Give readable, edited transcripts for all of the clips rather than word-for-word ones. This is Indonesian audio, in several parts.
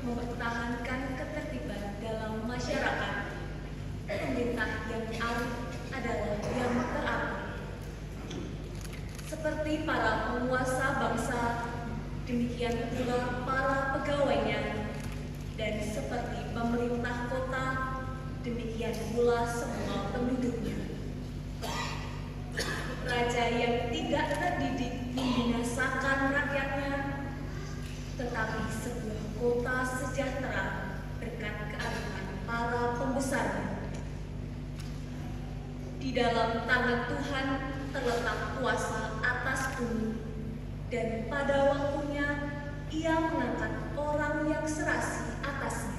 mempertahankan ketertiban dalam masyarakat. Pemerintah yang arif adalah yang teratur. Seperti para penguasa bangsa, demikian pula para pegawainya, dan seperti pemerintah kota, demikian pula semua penduduknya. Raja yang tidak terdidik membinasakan rakyatnya, tetapi sebuah kota sejahtera berkat kearifan para pembesarnya. Di dalam tangan Tuhan terletak kuasa atas bumi, dan pada waktunya Ia mengangkat orang yang serasi atasnya.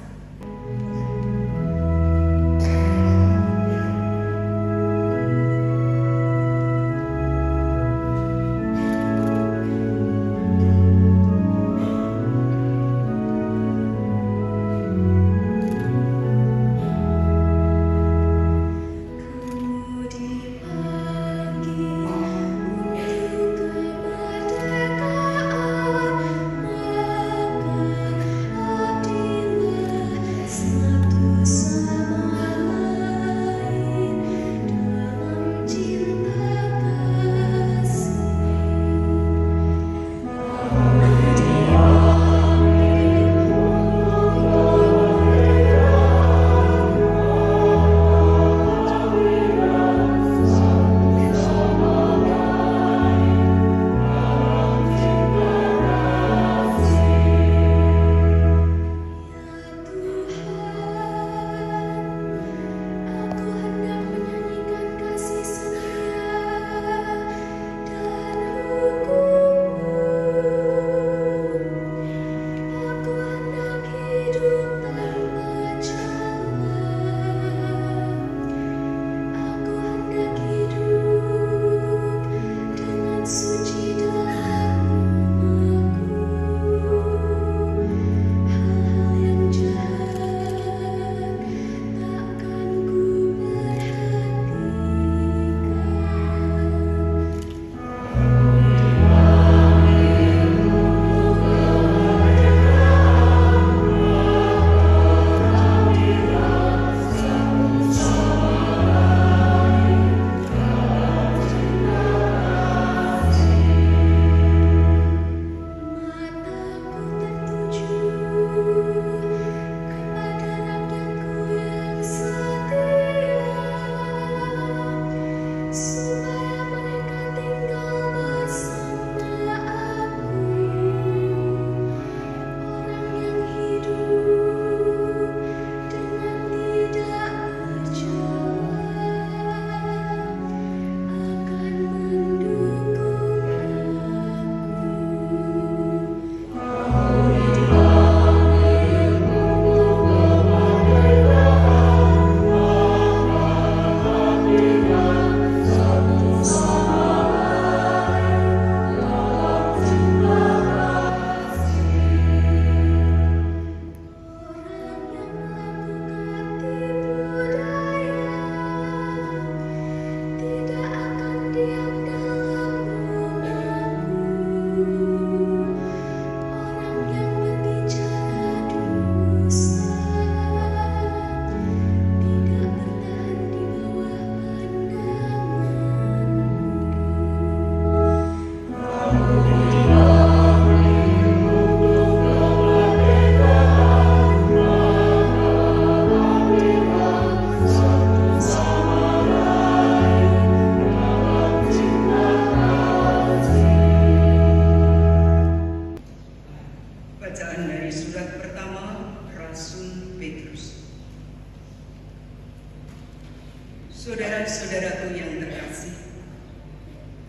Saudara-saudaraku yang terkasih,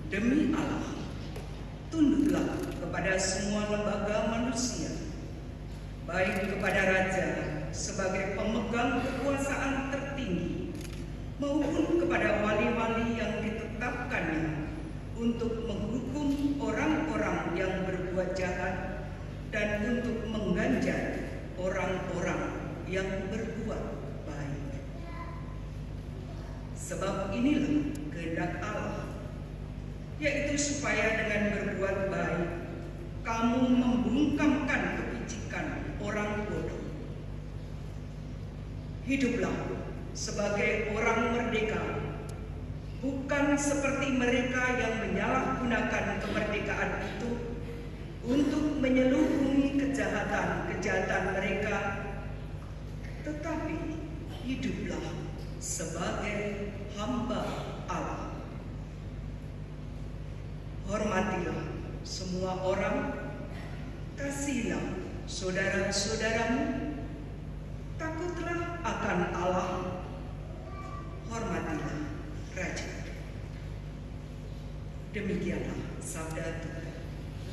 demi Allah, tunduklah kepada semua lembaga manusia, baik kepada raja sebagai pemegang kekuasaan tertinggi, maupun kepada wali-wali yang ditetapkannya untuk menghukum orang-orang yang berbuat jahat dan untuk mengganjar orang-orang yang berbuat baik. Sebab inilah kehendak Allah, yaitu supaya dengan berbuat baik kamu membungkamkan kepicikan orang bodoh Hiduplah sebagai orang merdeka, bukan seperti mereka yang menyalahgunakan kemerdekaan itu untuk menyelubungi kejahatan-kejahatan mereka, tetapi hiduplah sebagai hamba Allah. Hormatilah semua orang, kasihilah saudara-saudaramu, takutlah akan Allah, hormatilah Raja. Demikianlah sabda Tuhan.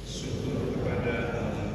Syukur kepada Allah.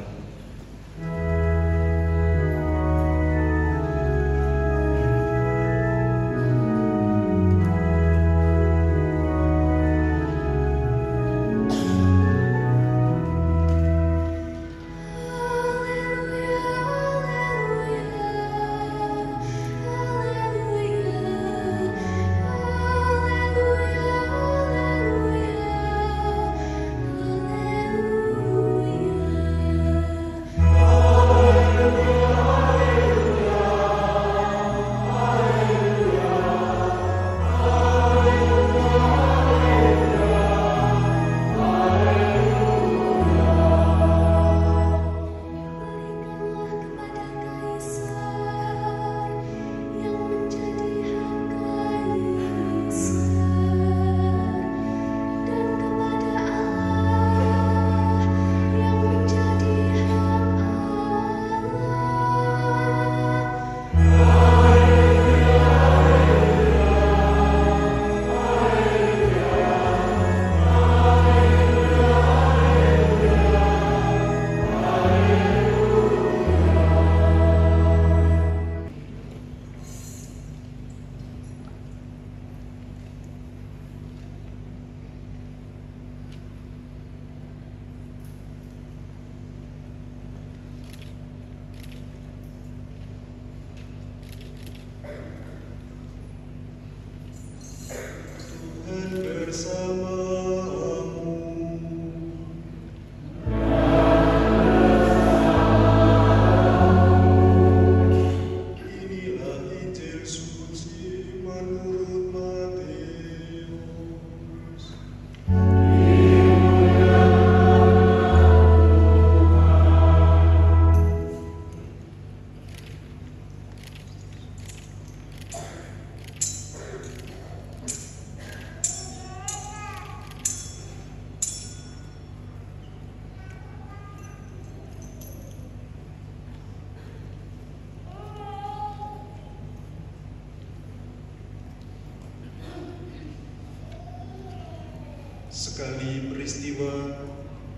Sekali peristiwa,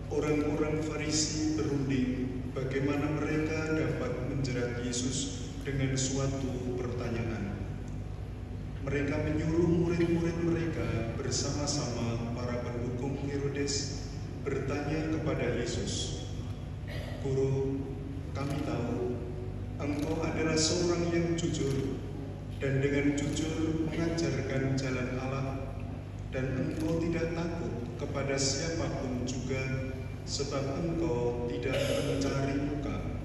orang-orang Farisi berunding bagaimana mereka dapat menjerat Yesus dengan suatu pertanyaan. Mereka menyuruh murid-murid mereka bersama-sama para pendukung Herodes bertanya kepada Yesus, "Guru, kami tahu Engkau adalah seorang yang jujur dan dengan jujur mengajarkan jalan Allah, dan Engkau tidak takut kepada siapapun juga, sebab Engkau tidak mencari muka.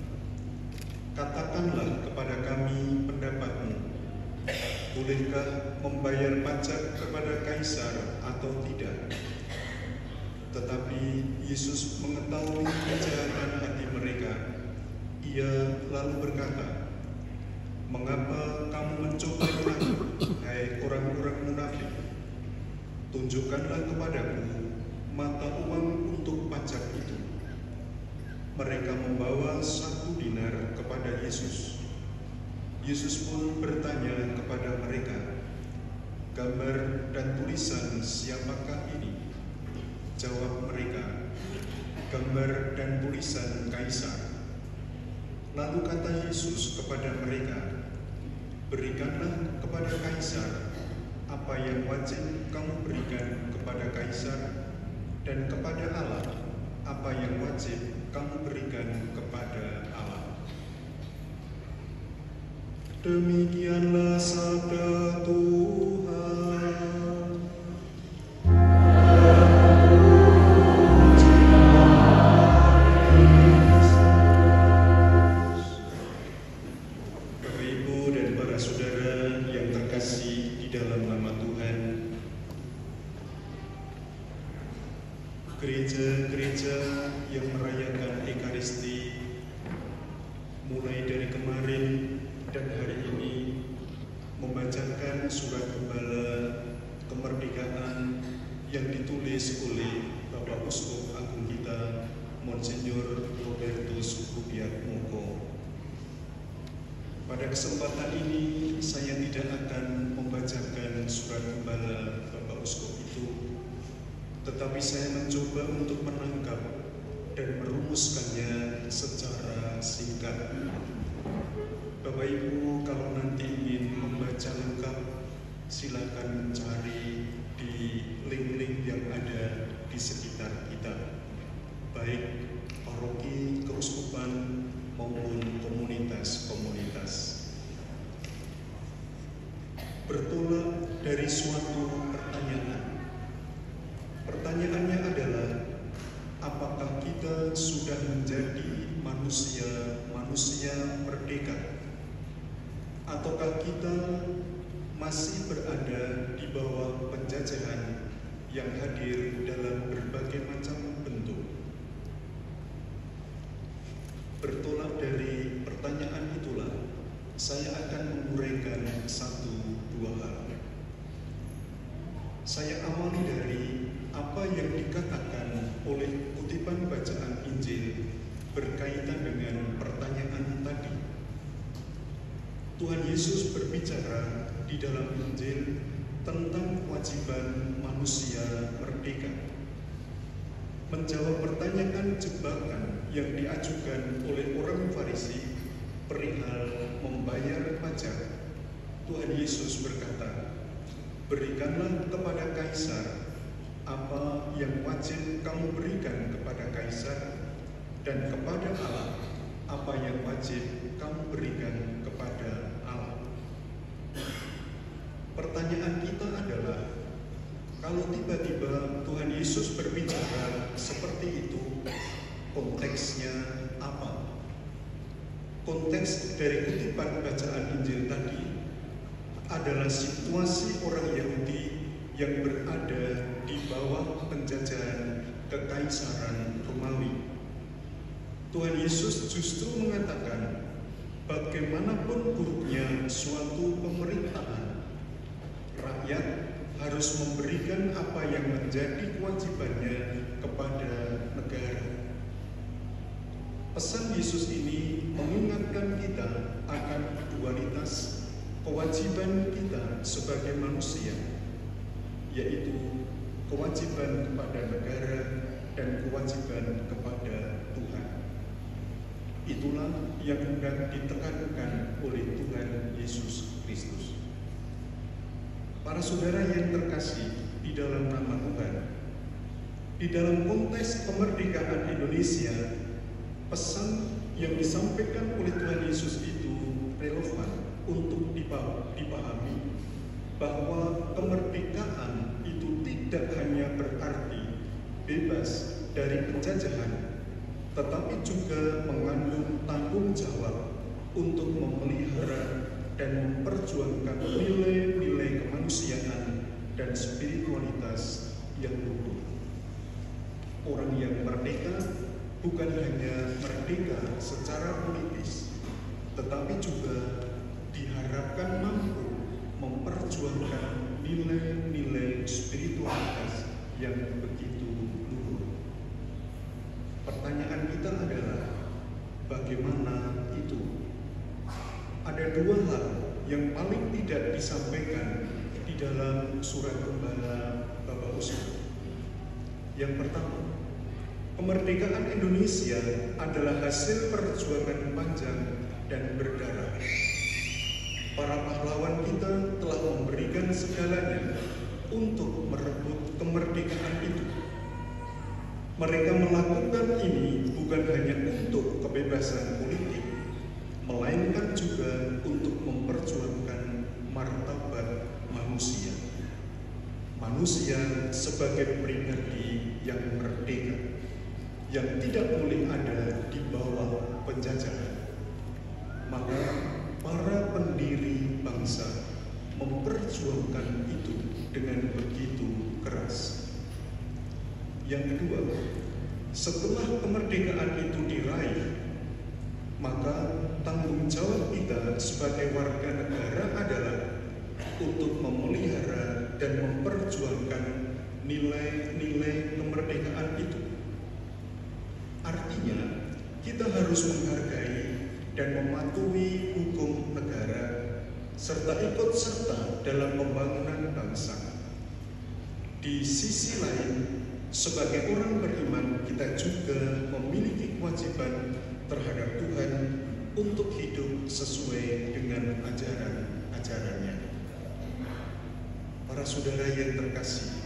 Katakanlah kepada kami pendapat-Mu. Bolehkah membayar pajak kepada Kaisar atau tidak?" Tetapi Yesus mengetahui kejahatan hati mereka. Ia lalu berkata, "Mengapa kamu mencoba aku, hai orang-orang munafik? Tunjukkanlah kepadaku mata uang untuk pajak itu." Mereka membawa 1 dinar kepada Yesus. Yesus pun bertanya kepada mereka, "Gambar dan tulisan siapakah ini?" Jawab mereka, "Gambar dan tulisan Kaisar." Lalu kata Yesus kepada mereka, "Berikanlah kepada Kaisar apa yang wajib kamu berikan kepada Kaisar, dan kepada Allah apa yang wajib kamu berikan kepada Allah." Demikianlah sabda Tuhan. Bapak, Ibu, dan para saudara gereja-gereja yang merayakan Ekaristi mulai dari kemarin dan hari ini membacakan surat gembala kemerdekaan yang ditulis oleh Bapak Uskup Agung kita Monsinyur Robertus Rupiat Moko. Pada kesempatan ini saya tidak akan membacakan surat gembala Bapak Uskup itu, tetapi saya mencoba untuk menangkap dan merumuskannya secara singkat. Bapak Ibu kalau nanti ingin membaca lengkap, silakan cari di link-link yang ada di sekitar kita, baik paroki, keuskupan maupun komunitas-komunitas. Bertolak dari suatu pertanyaan. Pertanyaannya adalah, apakah kita sudah menjadi manusia merdeka? Ataukah kita masih berada di bawah penjajahan yang hadir dalam berbagai macam bentuk? Bertolak dari pertanyaan itulah, saya akan menguraikan satu dua hal. Saya awali dari apa yang dikatakan oleh kutipan bacaan Injil berkaitan dengan pertanyaan tadi. Tuhan Yesus berbicara di dalam Injil tentang kewajiban manusia merdeka. Menjawab pertanyaan jebakan yang diajukan oleh orang Farisi perihal membayar pajak, Tuhan Yesus berkata, "Berikanlah kepada Kaisar apa yang wajib kamu berikan kepada Kaisar, dan kepada Allah apa yang wajib kamu berikan kepada Allah." Pertanyaan kita adalah, kalau tiba-tiba Tuhan Yesus berbicara seperti itu, konteksnya apa? Konteks dari kutipan bacaan Injil tadi adalah situasi orang Yahudi yang berada di bawah penjajahan kekaisaran Romawi. Tuhan Yesus justru mengatakan, bagaimanapun buruknya suatu pemerintahan, rakyat harus memberikan apa yang menjadi kewajibannya kepada negara. Pesan Yesus ini mengingatkan kita akan dualitas kewajiban kita sebagai manusia, yaitu kewajiban kepada negara dan kewajiban kepada Tuhan. Itulah yang hendak ditekankan oleh Tuhan Yesus Kristus. Para saudara yang terkasih di dalam nama Tuhan, di dalam konteks kemerdekaan Indonesia, pesan yang disampaikan oleh Tuhan Yesus itu relevan untuk dipahami bahwa kemerdekaan itu tidak hanya berarti bebas dari penjajahan, tetapi juga mengandung tanggung jawab untuk memelihara dan memperjuangkan nilai-nilai kemanusiaan dan spiritualitas yang luhur. Orang yang merdeka bukan hanya merdeka secara politis, tetapi juga diharapkan mampu memperjuangkan nilai-nilai spiritualitas yang begitu luhur. Pertanyaan kita adalah, bagaimana itu? Ada dua hal yang paling tidak disampaikan di dalam surat gembala Bapak Uskup. Yang pertama, kemerdekaan Indonesia adalah hasil perjuangan panjang dan berdarah. Para pahlawan kita telah memberikan segalanya untuk merebut kemerdekaan itu. Mereka melakukan ini bukan hanya untuk kebebasan politik, melainkan juga untuk memperjuangkan martabat manusia. Manusia sebagai pribadi yang merdeka, yang tidak boleh ada di bawah penjajahan. Maka para pendiri bangsa memperjuangkan itu dengan begitu keras. Yang kedua, setelah kemerdekaan itu diraih, maka tanggung jawab kita sebagai warga negara adalah untuk memelihara dan memperjuangkan nilai-nilai kemerdekaan itu. Artinya, kita harus menghargai dan mematuhi hukum negara serta ikut serta dalam pembangunan bangsa. Di sisi lain, sebagai orang beriman, kita juga memiliki kewajiban terhadap Tuhan untuk hidup sesuai dengan ajaran-ajarannya. Para saudara yang terkasih,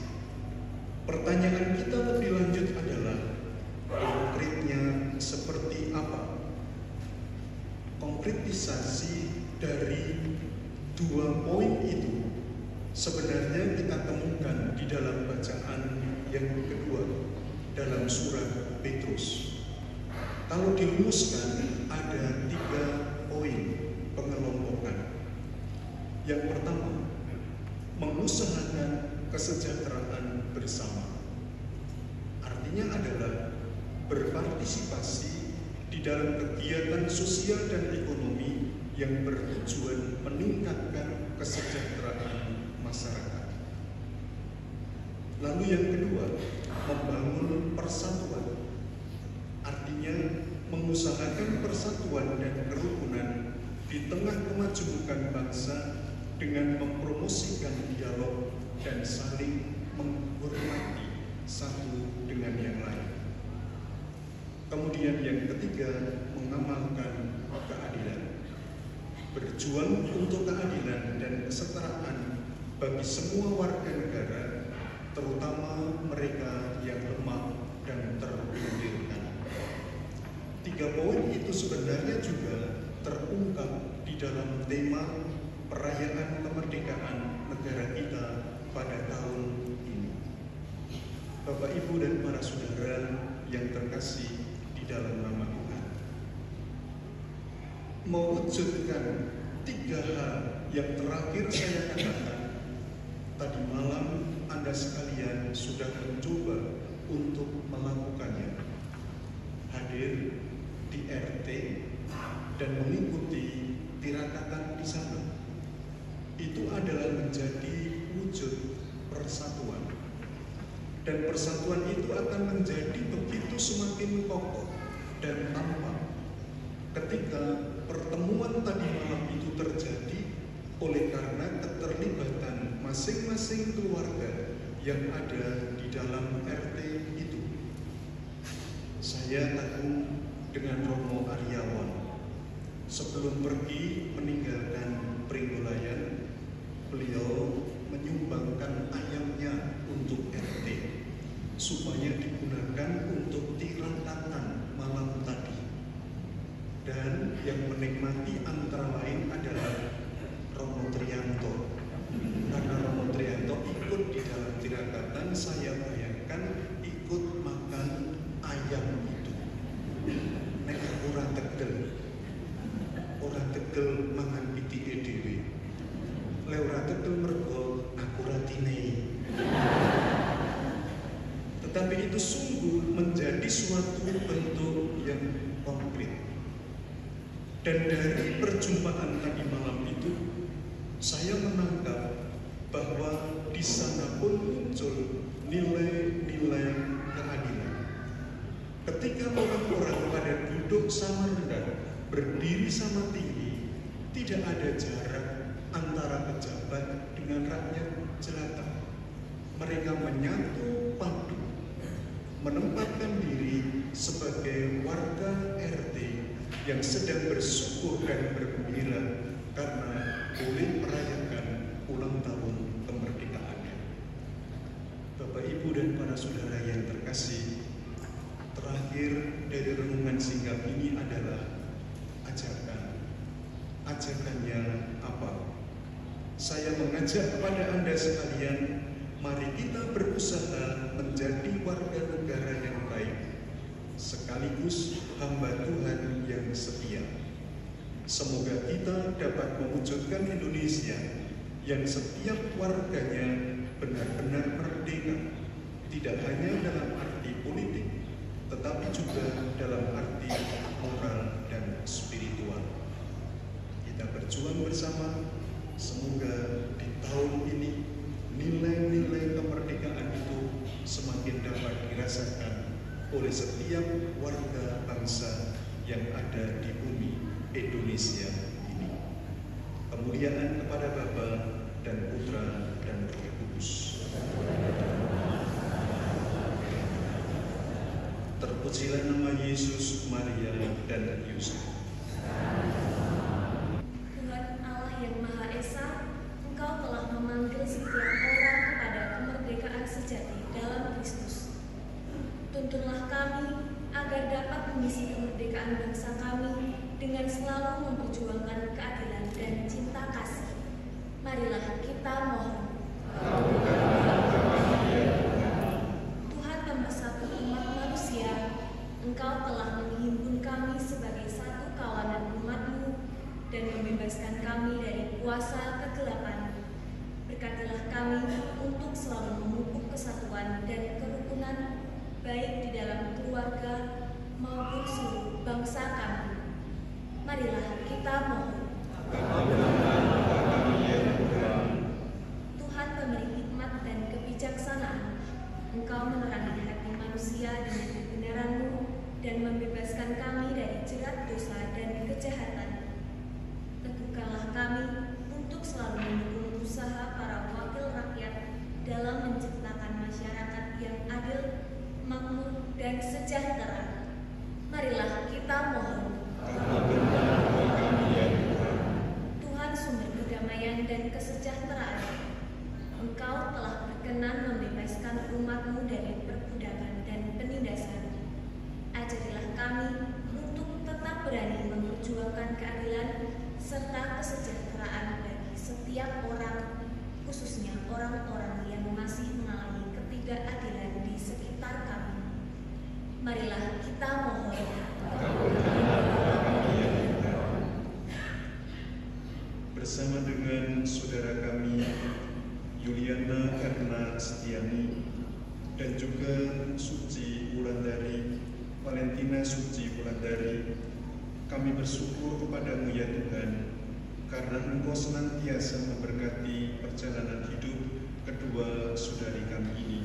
pertanyaan kita lebih lanjut adalah, konkretnya seperti apa? Konkretisasi dari dua poin itu sebenarnya kita temukan di dalam bacaan yang kedua dalam surat Petrus. Kalau dirumuskan ada 3 poin pengelompokan. Yang pertama, mengusahakan kesejahteraan bersama. Artinya adalah berpartisipasi di dalam kegiatan sosial dan ekonomi yang bertujuan meningkatkan kesejahteraan masyarakat. Lalu yang kedua, membangun persatuan. Artinya mengusahakan persatuan dan kerukunan di tengah kemajemukan bangsa dengan mempromosikan dialog dan saling menghormati satu dengan yang lain. Kemudian yang ketiga, mengamalkan keadilan. Berjuang untuk keadilan dan kesetaraan bagi semua warga negara, terutama mereka yang lemah dan terpinggirkan. 3 poin itu sebenarnya juga terungkap di dalam tema perayaan kemerdekaan negara kita pada tahun ini. Bapak, Ibu, dan para saudara yang terkasih di dalam nama Tuhan, mewujudkan 3 hal yang terakhir saya katakan tadi malam, Anda sekalian sudah mencoba untuk melakukannya. Hadir di RT dan mengikuti tirakatan di sana. Itu adalah menjadi wujud persatuan. Dan persatuan itu akan menjadi begitu semakin kokoh dan tampak ketika pertemuan tadi malam itu terjadi oleh karena keterlibatan masing-masing keluarga yang ada di dalam RT itu. Saya kagum dengan Romo Aryawan. Sebelum pergi meninggalkan Pringgolayan, beliau menyumbangkan ayamnya untuk RT supaya digunakan untuk tirakatan malam tadi. Dan yang menikmati antara lain adalah Romo Trianto. Karena Romo Trianto ikut di dalam tirakatan, saya bayangkan ikut makan ayam itu. Nek ora tegel mangan pitike dhewe. Le ora tegel mergo aku ratine. Tetapi itu sungguh menjadi suatu bentuk yang konkret. Dan dari perjumpaan tadi malam itu, saya menangkap bahwa di sana pun muncul nilai-nilai keadilan. Ketika orang-orang pada duduk sama rendah, berdiri sama tinggi, tidak ada jarak antara pejabat dengan rakyat jelata. Mereka menyatu padu, menempatkan diri sebagai warga RT yang sedang bersyukur dan bergembira karena boleh merayakan ulang tahun kemerdekaannya. Bapak, Ibu, dan para saudara yang terkasih, terakhir dari renungan singkat ini adalah ajakan. Ajakannya apa? Saya mengajak kepada Anda sekalian, mari kita berusaha menjadi warga negara yang baik, sekaligus hamba Tuhan yang setia. Semoga kita dapat mewujudkan Indonesia yang setiap warganya benar-benar merdeka, tidak hanya dalam arti politik, tetapi dalam arti moral dan spiritual. Kita berjuang bersama, semoga di tahun ini nilai-nilai kemerdekaan itu semakin dapat dirasakan oleh setiap warga bangsa yang ada di bumi Indonesia ini. Kemuliaan kepada Bapa dan Putra dan Roh Kudus. Terpujilah nama Yesus, Maria, dan Yusuf. Tuhan Allah yang Maha Esa, Engkau telah memanggil setiap orang kepada kemerdekaan sejati dalam Kristus. Tuntunlah kami agar dapat mengisi kemerdekaan bangsa kami dengan selalu memperjuangkan keadilan dan cinta kasih. Marilah kita mohon. Tuhan pemersatu umat manusia, Engkau telah menghimpun kami sebagai satu kawanan umat-Mu dan membebaskan kami dari kuasa kegelapan. Berkatilah kami untuk selalu memupuk kesatuan dan kerukunan baik di dalam keluarga maupun seluruh bangsa kami. Marilah kita mohon. Tuhan pemberi hikmat dan kebijaksanaan, Engkau menerangi hati manusia dengan kebenaran-Mu dan membebaskan kami dari jerat dosa dan kejahatan. Teguhkanlah kami untuk selalu mendukung usaha para wakil rakyat dalam menciptakan masyarakat yang adil, makmur, dan sejahtera. Marilah kita mohon. Tuhan sumber kedamaian dan kesejahteraan, Engkau telah berkenan membebaskan umat-Mu dari perbudakan dan penindasan. Ajarilah kami untuk tetap berani memperjuangkan keadilan serta kesejahteraan bagi setiap orang, khususnya orang-orang yang masih mengalami ketidakadilan di sekitar kami. Marilah kita mohon. Bersama dengan saudara kami Yuliana Erna Setiani dan juga Suci Wulandari, Valentina Suci Wulandari, kami bersyukur kepada-Mu ya Tuhan, karena Engkau senantiasa memberkati perjalanan hidup kedua saudari kami ini.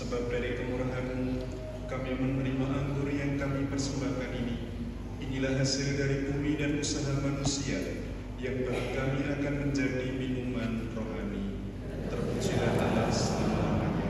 sebab dari kemurahan-Mu kami menerima anggur yang kami persembahkan ini. Inilah hasil dari bumi dan usaha manusia, yang bagi kami akan menjadi minuman rohani. Terpujilah Allah selama-lamanya.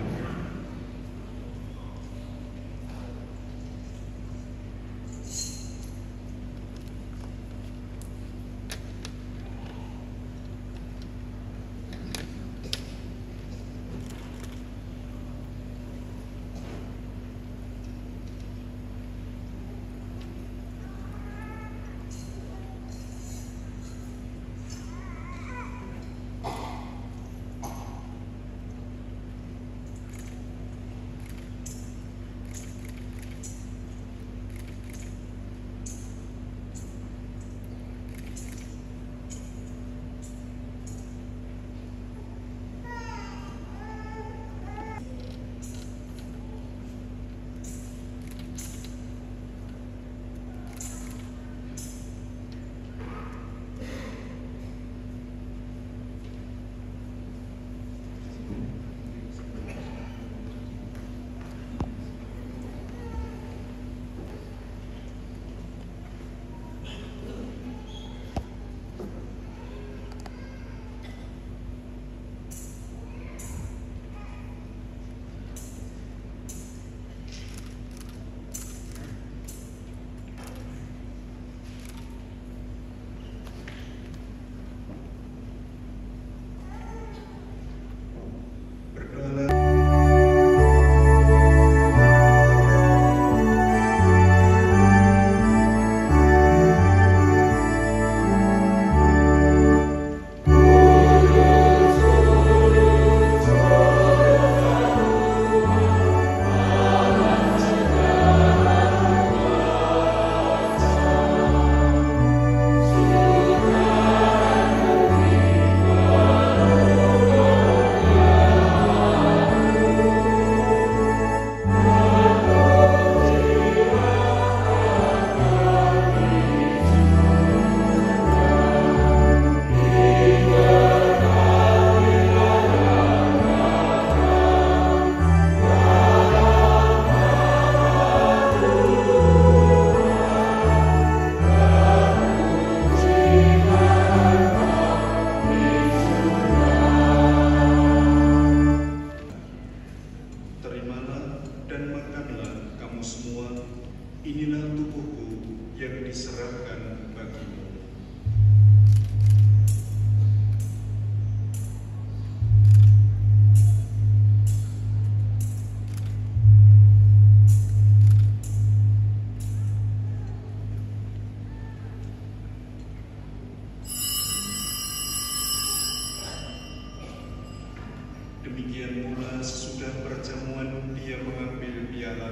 Demikian pula sesudah perjamuan dia mengambil piala.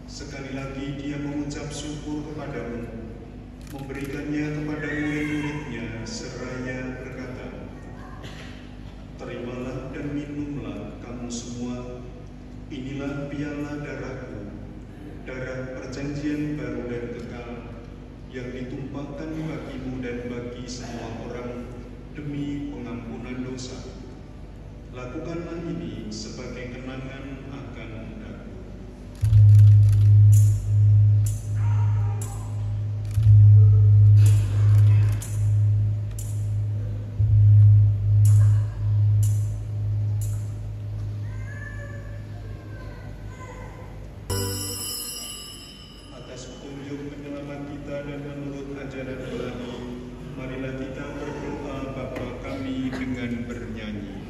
Sekali lagi dia mengucap syukur kepadamu, memberikannya kepada murid-muridnya, seraya berkata, "Terimalah dan minumlah kamu semua, inilah piala darahku, darah perjanjian baru dan kekal, yang ditumpahkan bagimu dan bagi semua orang demi pengampunan dosa. Lakukanlah ini sebagai kenangan akan aku." Atas petunjuk penyelamat kita dan menurut ajaran Ilahi, marilah kita berdoa Bapa kami dengan bernyanyi.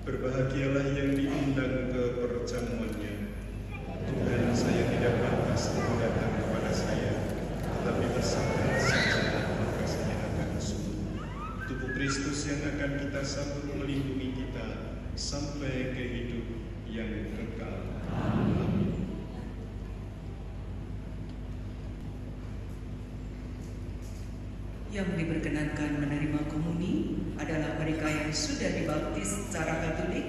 Berbahagialah yang diundang ke perjamuannya. Tuhan, saya tidak pantas engkau datang kepada saya, tetapi bersabda saja maka saya akan sembuh. Tubuh Kristus yang akan kita sambut melindungi kita sampai ke hidup yang kekal. Amin. Yang diperkenankan menerima komuni adalah mereka yang sudah dibaptis secara Katolik,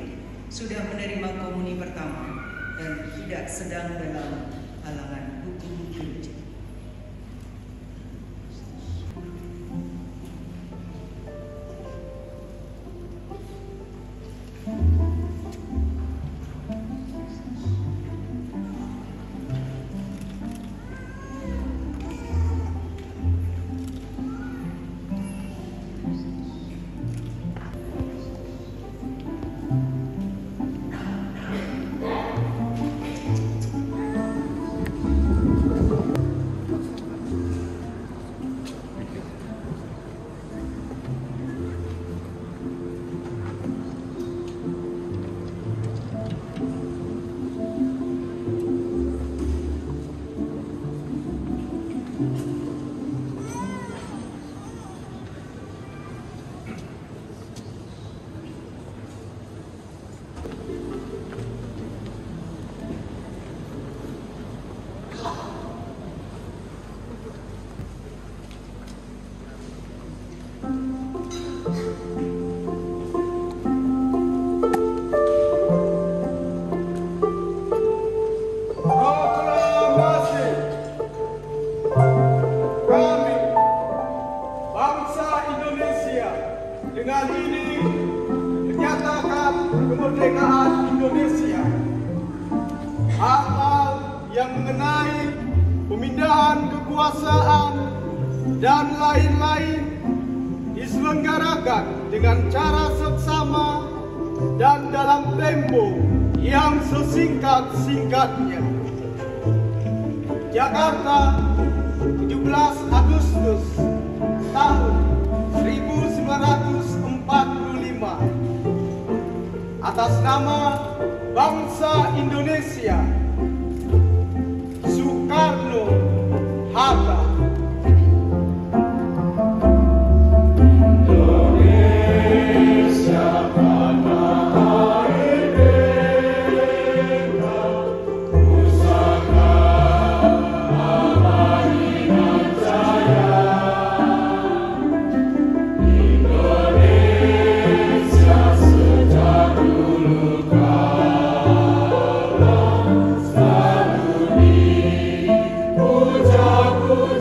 sudah menerima komuni pertama, dan tidak sedang dalam halangan hukum gereja. dan lain-lain diselenggarakan dengan cara seksama dan dalam tempo yang sesingkat-singkatnya. Jakarta, 17 Agustus tahun 1945. Atas nama bangsa Indonesia, Soekarno-Hatta. Puja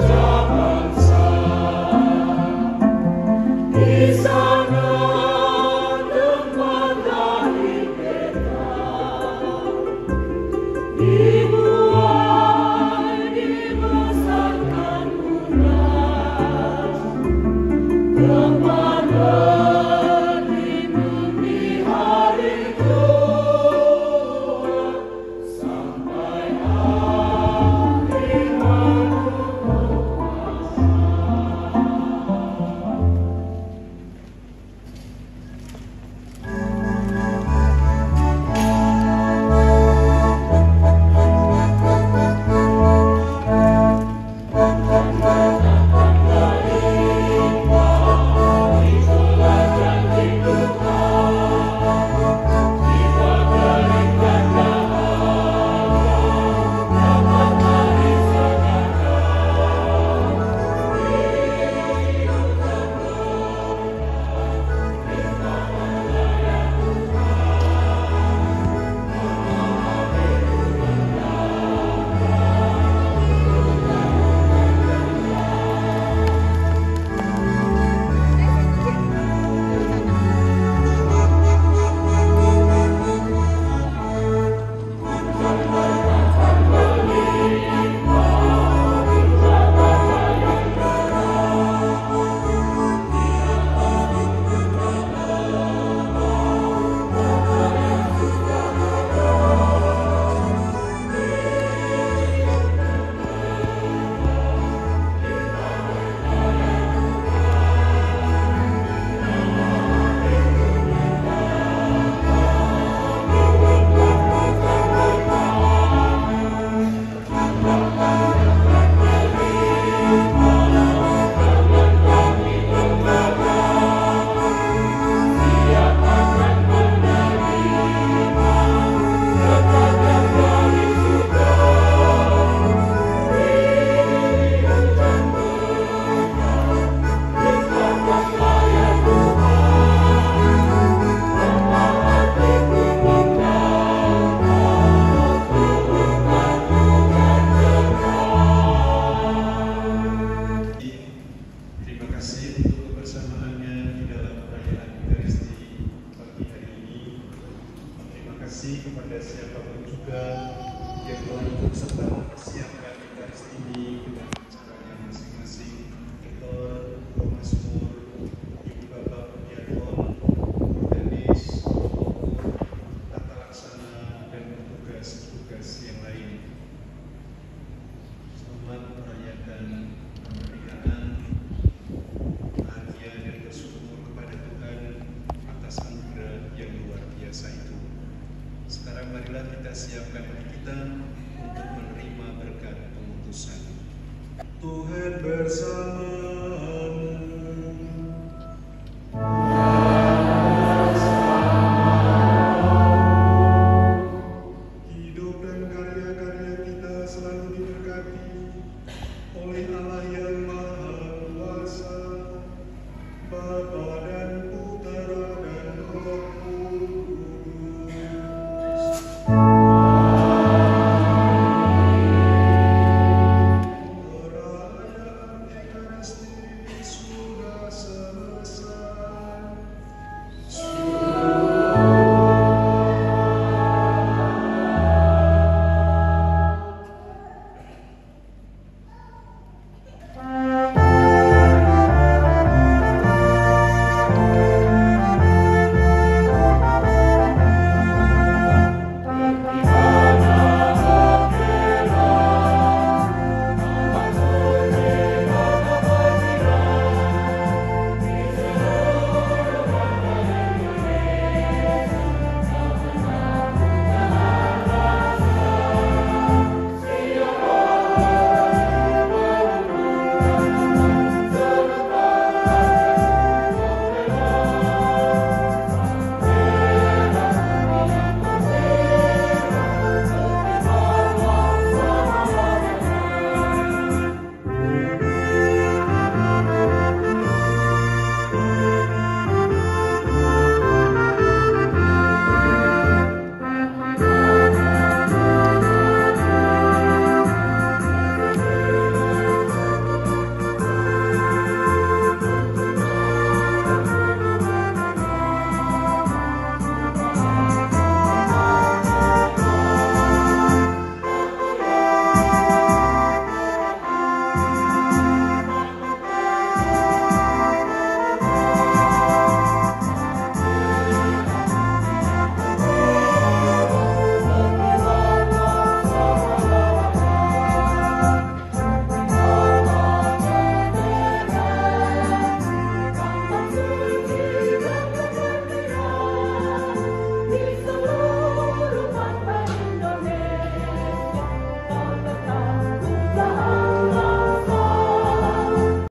kasih kepada siapapun juga yang telah ikut serta mempersiapkan Ekaristi ini dengan caranya masing-masing. Rektor, Promasmur, Ibu Bapak Pediakon, Denis, tata laksana, dan tugas-tugas yang lain. Selamat merayakan kemerdekaan. Bahagia dan bersyukur kepada Tuhan atas anugerah yang luar biasa itu. Sekarang marilah kita siapkan hati kita untuk menerima berkat pengutusan. Tuhan bersama